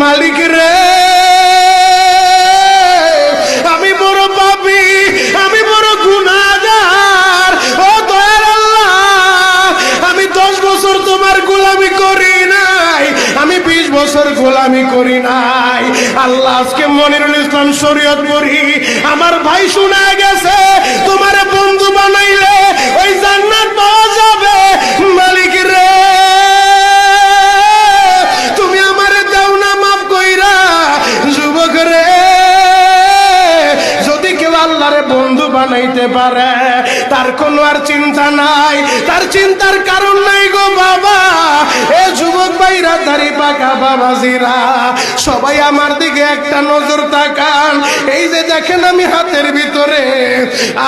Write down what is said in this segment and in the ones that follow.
মালিক রে, আমি বড় পাপী, আমি বড় গুনাহগার। ও দয়ার আল্লাহ, আমি 10 বছর তোমার গোলামি করি নাই, আমি 20 বছর গোলামি করি নাই। আল্লাহ, আজকে মনিরুল ইসলাম শরীয়তপুরী আমার ভাই শোনা গেছে তোমার বন্ধু বানাইলে ওই জান্নাত পাওয়া যাবে। মালিক রে, তুমি আমারে দাও না মাফ কইরা। যুবক রে, যদি কেউ আল্লাহরে বন্ধু বানাইতে পারে তার কোনো আর চিন্তা নাই, তার চিন্তার কারণ নাই গো বাবা। এ যুবক ভাইরা, দাড়ি পাকা বাবাজিরা, সবাই আমার দিকে একটা নজর তাকান। এই যে দেখেন আমি হাতের ভিতরে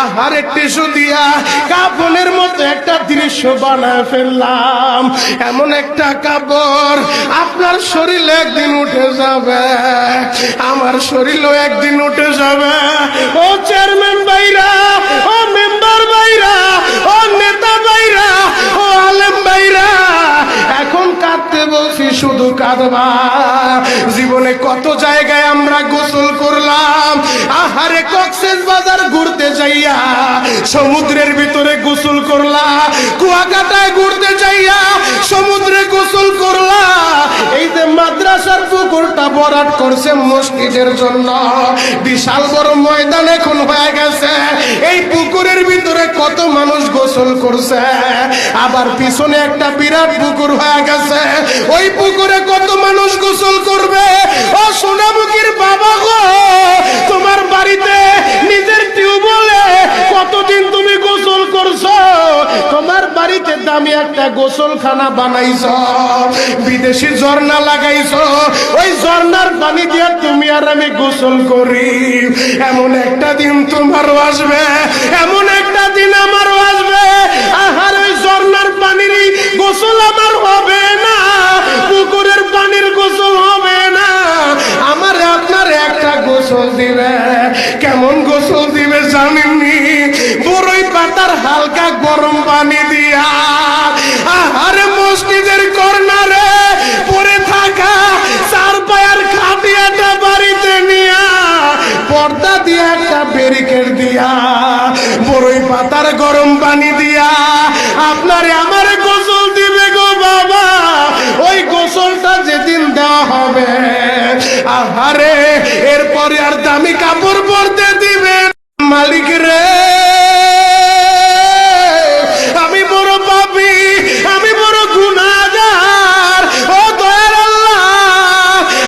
আহারের টিস্যু দিয়া কাফনের মতো একটা দৃশ্য বানায় ফেললাম। এমন একটা কাপড় আপনার শরীরে একদিন উঠে যাবে, আমার শরীরও একদিন উঠে যাবে। ও চেয়ারম্যান ভাইরা, ও মেম্বার ভাইরা, ও নেতা ভাইরা, ও আলেম ভাইরা, এখন কাঁদতে বলছি, শুধু কাঁদবা। জীবনে কত জায়গায় আমরা গোসল করলাম। আহারে, কক্সবাজার ঘুরতে যাইয়া সমুদ্রের ভিতরে গোসল করলা, কুয়াকাটায় ঘুরতে যাইয়া সমুদ্রে গোসল করলা। এই যে মাদ্রাসার পুকুরটা ভরাট করছে মসজিদের জন্য, বিশাল বড় ময়দান এখন হয়ে গেছে। এই পুকুরের ভিতরে কত মানুষ গোসল করছে, আবার পিছনে একটা বিরাট পুকুর হয়ে গেছে, ওই পুকুরে কত মানুষ গোসল করবে। ও সোনামুখীর বাবা গো, তোমার বাড়িতে নিজের টিউবওয়েলে কতদিন তুমি গোসল করছো? তোমার বাড়িতে দামি একটা গোসলখানা বানাইছো, বিদেশি ঝর্ণা লাগাইছো, ওই ঝর্ণার পানি দিয়ে তুমি আর আমি গোসল করি। এমন একটা দিন তোমারও আসবে, এমন একটা দিন আমারও আসবে। আহার, ওই ঝর্ণার পানির গোসল আমার হবে না, পুকুরের পানির গোসল হবে না, আমার আপনার একটা গোসল দিবে। কেমন গোসল দিবে জানেননি? বড়ই পাতার হালকা গরম পানি দিয়া। আহারে, মসজিদের কর্নারে পড়ে থাকা 4 পায়ার খাটিয়াটা বাড়িতে নিয়া পর্দা দিয়ে একটা ব্যারিকেড দিয়া বড়ই পাতার গরম পানি দিয়া আপনারে আমারে গোসল দিবে গো বাবা। ওই গোসলটা যেদিন দেওয়া হবে, আহারে, এরপরে আর দামি কাপড় পরতে দিবে। মালিক রে,